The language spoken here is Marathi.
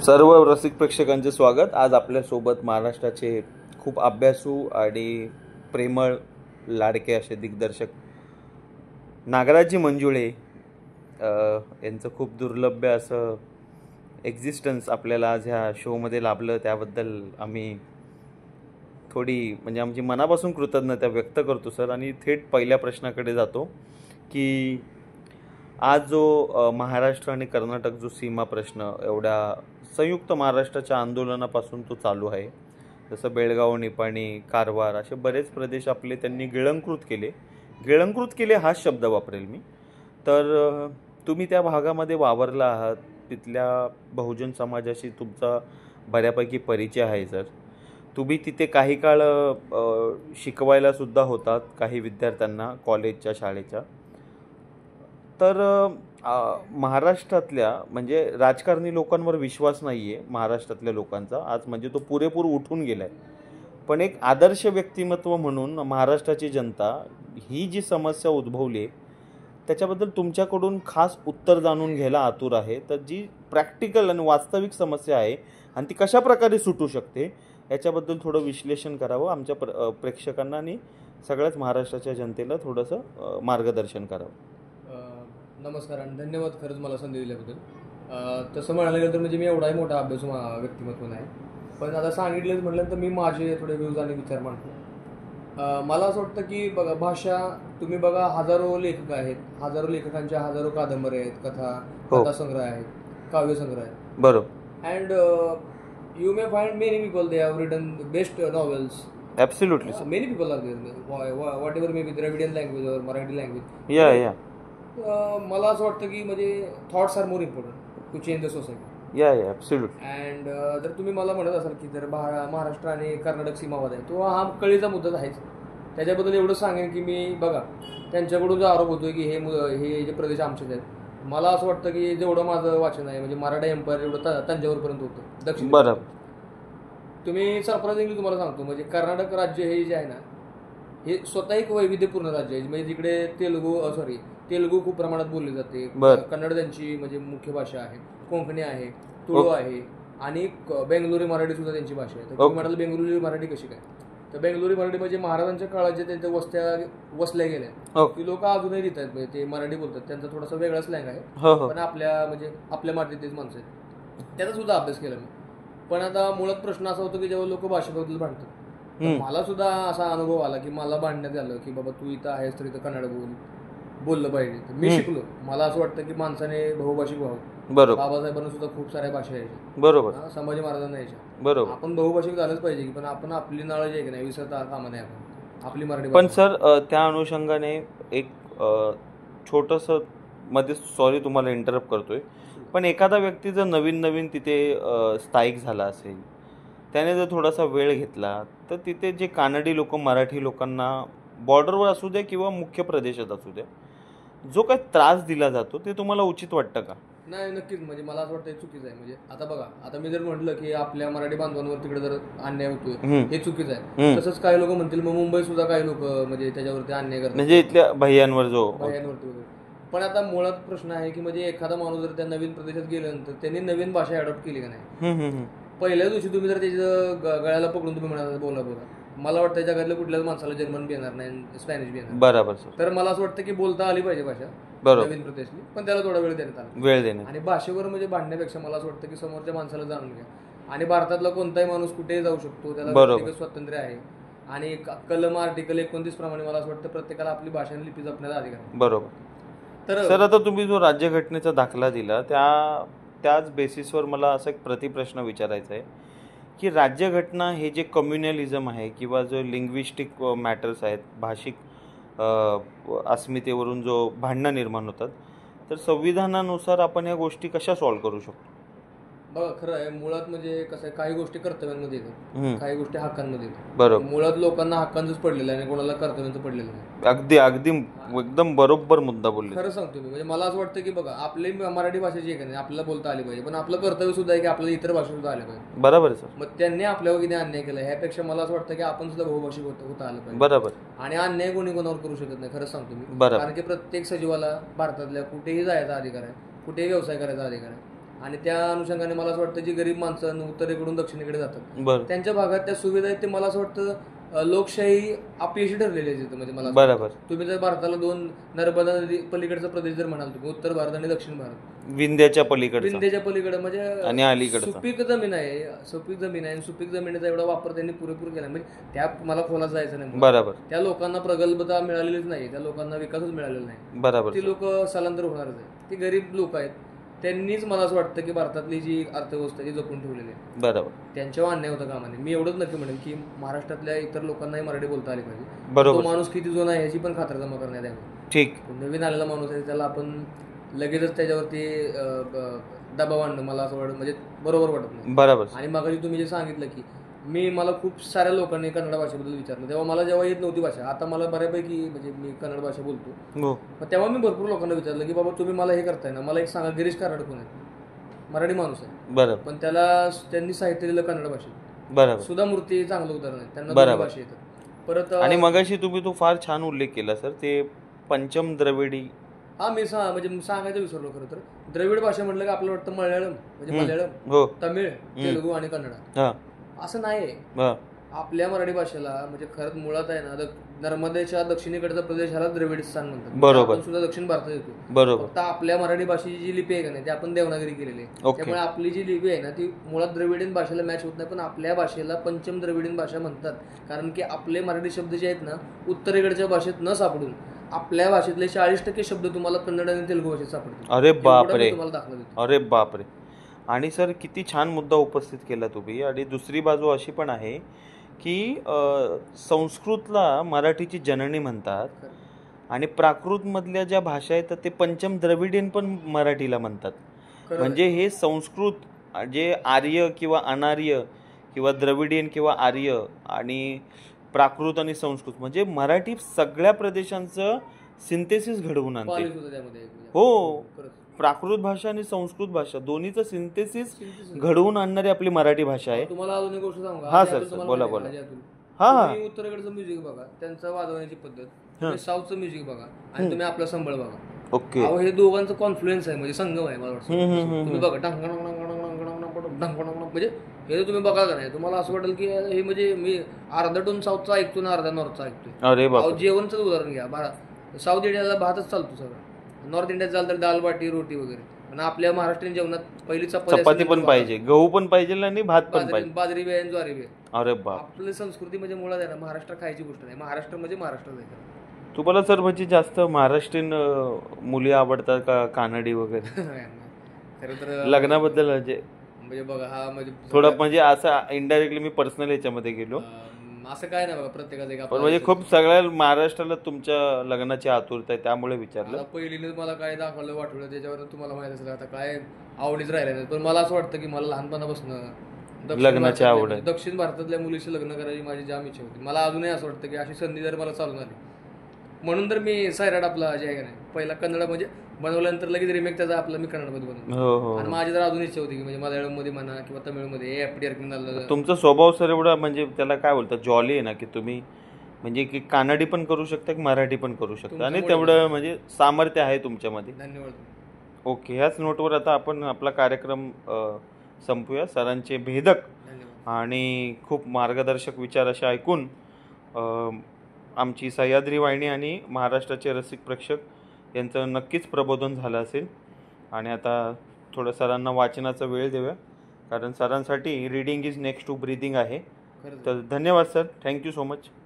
सर्व रसिक प्रेक्षकांचे स्वागत। आज आपल्यासोबत महाराष्ट्राचे खूप अभ्यासू आणि प्रेमळ लाडके असे दिग्दर्शक नागराजी मंजुळे यांचं खूप दुर्लभ्य असं एक्झिस्टन्स आपल्याला आज ह्या शोमध्ये लाभलं। त्याबद्दल आम्ही थोडी म्हणजे आमची मनापासून कृतज्ञता व्यक्त करतो सर। आणि थेट पहिल्या प्रश्नाकडे जातो की आज जो महाराष्ट्र आणि कर्नाटक जो सीमा प्रश्न एवढ्या संयुक्त महाराष्ट्राच्या आंदोलनापासून तो चालू आहे, जसं बेळगाव, निपाणी, कारवार असे बरेच प्रदेश आपले त्यांनी गिळंकृत केले हाच शब्द वापरेल मी। तर तुम्ही त्या भागामध्ये वावरला आहात, तिथल्या बहुजन समाजाशी तुमचा बऱ्यापैकी परिचय आहे सर। तुम्ही तिथे काही काळ शिकवायला सुद्धा होतात काही विद्यार्थ्यांना कॉलेजच्या शाळेच्या। तर महाराष्ट्रातल्या म्हणजे राजकारणी लोकांवर विश्वास नाही आहे महाराष्ट्रातल्या लोकांचा आज, म्हणजे तो पुरेपूर उठून गेला आहे। पण एक आदर्श व्यक्तिमत्व म्हणून महाराष्ट्राची जनता ही जी समस्या उद्भवली आहे त्याच्याबद्दल तुमच्याकडून खास उत्तर जाणून घ्यायला आतुर आहे। तर जी प्रॅक्टिकल आणि वास्तविक समस्या आहे आणि ती कशा प्रकारे सुटू शकते याच्याबद्दल थोडं विश्लेषण करावं आमच्या प्रेक्षकांना आणि सगळ्याच महाराष्ट्राच्या जनतेला थोडंसं मार्गदर्शन करावं। नमस्कार आणि धन्यवाद खरंच मला संधी दिल्याबद्दल। तसं म्हणायला गेलं तर म्हणजे मी एवढाही मोठा अभ्यासू व्यक्तिमत्व नाही, पण आता सांगितलं म्हटलं तर मी माझे थोडे व्ह्यूज आणि विचार मांडतो। मला असं वाटतं की बघा, भाषा तुम्ही बघा, हजारो लेखक आहेत, हजारो लेखकांच्या हजारो कादंबऱ्या आहेत, कथासंग्रह आहेत, काव्यसंग्रह आहेत, बरोबर। And you may find many people they have written best novels. Absolutely, sir. Many people are there, whatever may be Dravidian language or Marathi language. Yeah. मला असं वाटतं की म्हणजे thoughts are more important to change the society. Yeah, absolutely. And जर तुम्ही मला म्हणत असाल की जर महाराष्ट्र आणि कर्नाटक सीमावाद आहे, तो हा कळीचा मुद्दाच आहेच। त्याच्याबद्दल एवढं सांगेन की मी बघा, त्यांच्याकडून जो आरोप होतोय की हे जे प्रदेश आमचेच आहेत, मला असं वाटतं की जेवढं माझं वाचन आहे म्हणजे मराठा एम्पायर एवढं तंजावरपर्यंत होतं दक्षिण। बरोबर। तुम्ही सरप्राइझिंगली तुम्हाला सांगतो म्हणजे कर्नाटक राज्य हे जे आहे ना, हे स्वतः एक वैविध्यपूर्ण राज्य आहे। म्हणजे तिकडे तेलुगू खूप प्रमाणात बोलली जाते, कन्नड त्यांची म्हणजे मुख्य भाषा आहे, कोकणी आहे, तुळू आहे आणि बेंगलोरी मराठी सुद्धा त्यांची भाषा आहे। तर तुम्ही म्हणाल बेंगलोरी मराठी कशी काय, तर बेंगलोरी मराठी म्हणजे महाराजांच्या काळात जे त्यांच्या वस्त्या वसल्या गेल्या ती लोक अजूनही लिहित आहेत, म्हणजे ते मराठी बोलतात, त्यांचा थोडासा वेगळा स्लँग आहे, पण आपल्या मातीतलीच माणसं आहेत, त्याचा सुद्धा अभ्यास केला मी। पण आता मुळात प्रश्न असा होतो की जेव्हा लोक भाषेबद्दल भांडतात, मला सुद्धा असा अनुभव आला की मला भांडण्यात आलं की बाबा तू इथं आहेस तर इथं कन्नड बोललं पाहिजे। मी शिकलो, मला असं वाटतं की माणसाने बहुभाषिक व्हावं। बाबासाहेबांना सुद्धा खूप साऱ्या भाषा यायच्या, बरोबर, संभाजी महाराजांना यायच्या, बरोबर। आपण बहुभाषिक झालंच पाहिजे की, पण आपण आपली नाळ जे आहे की नाही विसरता कामा नये आपण आपली मराठी। पण सर त्या अनुषंगाने एक छोटंसं मध्ये, सॉरी तुम्हाला इंटरप्ट करतोय, पण एखादा व्यक्ती जर नवीन तिथे स्थायिक झाला असेल, त्याने जर थोडासा वेळ घेतला तर तिथे जे कानडी लोक मराठी लोकांना बॉर्डरवर असू द्या किंवा मुख्य प्रदेशात असू द्या जो काही त्रास दिला जातो ते तुम्हाला उचित वाटतं का? नाही, नक्कीच। म्हणजे मला असं वाटतं हे चुकीचं आहे। म्हणजे आता बघा, आता मी जर म्हटलं की आपल्या मराठी बांधवांवर तिकडे जर अन्याय होतोय हे चुकीचं आहे, तसंच काही लोक म्हणतील मग मुंबई सुद्धा काही लोक म्हणजे त्याच्यावरती अन्याय करतात, म्हणजे इथल्या भैयांवरती वगैरे। पण आता मुळात प्रश्न आहे की म्हणजे एखादा माणूस जर त्या नवीन प्रदेशात गेल्यानंतर त्यांनी नवीन भाषा अडॉप्ट केली का नाही, पहिल्या दिवशी तुम्ही जर त्याच्या गळ्याला पकडून तुम्ही म्हणाला बोला, मला वाटतं जगातल्या कुठल्याच माणसाला जर्मन बी येणार नाही, स्पॅनिश बी येणार, बरोबर। तर मला असं वाटतं की बोलता आली पाहिजे भाषा नवीन प्रदेशनी, पण त्याला थोडा वेळ देण्यात आला। आणि भाषेवर म्हणजे भांडण्यापेक्षा मला असं वाटतं की समोरच्या माणसाला जाणून घ्या। आणि भारतातला कोणताही माणूस कुठेही जाऊ शकतो, त्याला व्यक्तिगत स्वातंत्र्य आहे आणि कलम आर्टिकल 29 प्रमाणे मला असं वाटतं प्रत्येकाला आपली भाषा आणि लिपी जपण्याचा अधिकार आहे। बरोबर। तर सर आता तुम्ही जो राज्यघटनेचा दाखला दिला त्याच बेसिसवर मला असा एक प्रतिप्रश्न विचारायचा आहे की राज्यघटना हे जे कम्युनलिझम आहे किंवा जो लिंग्विस्टिक मॅटर्स आहेत, भाषिक अस्मितेवरून जो भांडणं निर्माण होतात, तर संविधानानुसार आपण या गोष्टी कशा सॉल्व्ह करू शकतो? बघा, खरं आहे मुळात म्हणजे कसं आहे, काही गोष्टी कर्तव्यांमध्ये येतात, काही गोष्टी हक्कांमध्ये येतात। बरोबर। मुळात लोकांना हक्कांचंच पडलेलं आहे आणि कोणाला कर्तव्यांचं पडलेलं नाही। अगदी एकदम बरोबर मुद्दा बोलले। खरं सांगतो मी, म्हणजे मला असं वाटतं की बघा, आपली मराठी भाषा जी आहे का नाही आपल्याला बोलता आली पाहिजे, पण आपलं कर्तव्य सुद्धा आहे की आपल्याला इतर भाषा सुद्धा आल्या पाहिजे। बरोबर आहे सर। मग त्यांनी आपल्यावर किती अन्याय केला ह्यापेक्षा मला असं वाटतं की आपण सुद्धा बहुभाषिक होता आलं पाहिजे। बरोबर। आणि अन्याय कोणावर करू शकत नाही, खरं सांगतो मी, कारण की प्रत्येक सजीवाला भारतातल्या कुठेही जायचा अधिकार आहे, कुठेही व्यवसाय करायचा अधिकार आहे, आणि त्या अनुषंगाने मला असं वाटतं जी गरीब माणसं उत्तरेकडून दक्षिणेकडे जातात बरं त्यांच्या भागात त्या सुविधा आहेत ते मला असं वाटतं लोकशाही अपयशी ठरलेली आहे तिथं. म्हणजे मला असं बरोबर वाटतं. तुम्ही जर भारताला दोन नर्मदा नदी पलीकडचा प्रदेश जर म्हणाल तुम्ही उत्तर भारत आणि दक्षिण भारत विंध्याच्या पलीकडचा विंध्येच्या पलीकडे म्हणजे आणि अलीकडचा सुपीक जमीन आहे आणि सुपीक जमिनीचा एवढा वापर त्यांनी पुरेपूर केला. म्हणजे त्या मला खोलात जायचं नाही. बरोबर त्या लोकांना प्रगल्भता मिळालेलीच नाही, त्या लोकांना विकासच मिळालेला नाही. बरोबर ती लोक स्थलांतर होणारच आहे. ती गरीब लोक आहेत, त्यांनीच मला असं वाटतं की भारतातली जी अर्थव्यवस्था ती जपून ठेवलेली आहे. बरोबर त्यांच्यावर अन्याय होता कामा नये. मी एवढंच नक्की म्हणेन की महाराष्ट्रातल्या इतर लोकांनाही मराठी बोलता आली पाहिजे. तो बरोबर माणूस किती जुना आहे याची पण खातरजमा करण्यात यावी. ठीक नवीन आलेला माणूस आहे त्याला आपण लगेचच त्याच्यावरती दबाव आणणं मला असं वाटतं म्हणजे बरोबर वाटत नाही. बरोबर आणि मगाशी तुम्ही जे सांगितलं की मला खूप साऱ्या लोकांनी कन्नड भाषेबद्दल विचारलं, तेव्हा मला जेव्हा येत नव्हती भाषा, आता मला बऱ्यापैकी म्हणजे मी कन्नड भाषा बोलतो. हो मग तेव्हा मी भरपूर लोकांना विचारलं की बाबा तुम्ही मला हे करताय ना, मला एक सांगा गिरीश कार्नाड कोण आहे. मराठी माणूस आहे बरोबर पण त्यांनी साहित्य दिलं कन्नड भाषेत. बरोबर सुधा मूर्ती चांगलं उदाहरण आहे, त्यांना बरोबर. दोन्ही भाषा येतात. परत आणि मगाशी तुम्ही तो फार छान उल्लेख केला सर, ते पंचम द्रविडी. हा मी म्हणजे सांगायचं विसरलो. खरं तर द्रविड भाषा म्हटलं की आपल्याला वाटतं मल्याळम म्हणजे मल्याळम, हो तमिळ, तेलुगू आणि कन्नड. हा असं नाही. हा आपल्या मराठी भाषेला म्हणजे खरंच मुळात आहे ना नर्मदेच्या दक्षिणेकडचा प्रदेश ह्याला द्रविड स्थान म्हणतात. बरोबर. आपण सुद्धा दक्षिण भारतात येतो. बरोबर फक्त आपल्या मराठी भाषेची जी लिपी आहे का नाही ती आपण देवनागरी केलेली आहे. ओके. त्यामुळे आपली जी लिपी आहे ना ती मुळात द्रविडीन भाषेला मॅच होत नाही, पण आपल्या भाषेला पंचम द्रविडीन भाषा म्हणतात. कारण की आपले मराठी शब्द जे आहेत ना उत्तरेकडच्या भाषेत न सापडून आपल्या भाषेतले 40% शब्द तुम्हाला कन्नड आणि तेलुगू भाषेत सापडतील. अरे बापरे तुम्हाला दाखला देतो. अरे बापरे. आणि सर किती छान मुद्दा उपस्थित केला तुम्ही. आणि दुसरी बाजू अशी पण आहे की संस्कृतला मराठीची जननी म्हणतात आणि प्राकृतमधल्या ज्या भाषा आहेत ते पंचम द्रविडियन पण मराठीला म्हणतात. खरं म्हणजे हे संस्कृत जे आर्य किंवा अनार्य किंवा द्रविडियन किंवा आर्य आणि प्राकृत आणि संस्कृत म्हणजे मराठी सगळ्या प्रदेशांचं सिंथेसिस घडवून आणते. पाली सुद्धा त्यामध्ये आहे. हो. खरंच. प्राकृत भाषा आणि संस्कृत भाषा दोन्हीचं सिंथेसिस घडवून आणणारी आपली मराठी भाषा आहे. तुम्हाला अजून एक गोष्ट सांगू का? हा अजय सर, अतुल तुम्हाला बोला, माहिती बोला. आहे, अजय अतुल. हा हा तुम्ही उत्तरेकडचं म्युझिक बघा, त्यांचं वाजवण्याची पद्धत, तुम्ही साऊथचं म्युझिक बघा आणि तुम्ही आपलं संबळ बघा. ओके. अहो हे दोघांचं कॉन्फ्लुएन्स आहे म्हणजे संगम आहे मला वाटतं. हम्म. तुम्ही बघा म्हणजे हे जर तुम्ही बघा का नाही तुम्हाला असं वाटेल की हे म्हणजे मी अर्धा टोन साऊथचा ऐकतो ना अर्धा नॉर्थचा ऐकतोय. अरे बाप. जेवणचं उदाहरण घ्या. साऊथ इंडियाला भातच चालतो सगळं, नॉर्थ इंडियात झालं तर दाल बाटी रोटी वगैरे. आणि आपल्या महाराष्ट्रीयन जेवणात पहिली चपाती पण पाहिजे, गहू पण पाहिजे आणि भात पण पाहिजे, बाजरी बी आणि ज्वारी बी. अरे बाप. आपली संस्कृती म्हणजे मुळात आहे ना महाराष्ट्र खायची गोष्ट नाही, महाराष्ट्र म्हणजे महाराष्ट्र आहे. तुम्हाला सर म्हणजे जास्त महाराष्ट्रीयन मुली आवडतात का कानडी वगैरे? खरं तर लग्नाबद्दल म्हणजे बघा हा म्हणजे थोडं म्हणजे असं इनडायरेक्टली मी पर्सनल याच्यामध्ये गेलो, असं काय नाही बघा प्रत्येकाचं एक पण म्हणजे खूप सगळ्या महाराष्ट्राला तुमच्या लग्नाची आतुरता आहे त्यामुळे विचारलं. पहिलीने मला काय दाखवलं वाटलं त्याच्यावर तुम्हाला माहित असेल आता काय आवडीच राहिलं नाही. पण मला असं वाटतं की मला लहानपणापासून लग्नाची आवड आहे. दक्षिण भारतातल्या मुलीशी लग्न करायची माझी जाम इच्छा होती. मला अजूनही असं वाटतं की अशी संधी जर मला चालून आली म्हणून तर मी सैराट आपला जे आहे का नाही पहिला कन्नड म्हणजे बनवल्यानंतर लगेच रिमेक त्याचा आपला मी कन्नडमध्ये बनवतो. आणि माझी जर अजून इच्छा होती की म्हणजे मल्याळममध्ये म्हणा किंवा तमिळमध्ये तुमचा स्वभाव सर एवढा म्हणजे त्याला काय बोलतात जॉली आहे ना की तुम्ही म्हणजे की कानडी पण करू शकता की मराठी पण करू शकता आणि तेवढं म्हणजे सामर्थ्य आहे तुमच्यामध्ये. धन्यवाद. ओके. ह्याच नोटवर आता आपण आपला कार्यक्रम संपूया. सरांचे भेदक आणि खूप मार्गदर्शक विचार असे ऐकून आमची सह्याद्री वाहिनी आणि महाराष्ट्राचे रसिक प्रेक्षक यांचं नक्कीच प्रबोधन झालं असेल. आणि आता थोडं सरांना वाचनाचा वेळ देऊया कारण सरांसाठी reading is next to breathing आहे. तर धन्यवाद सर, थँक्यू सो मच.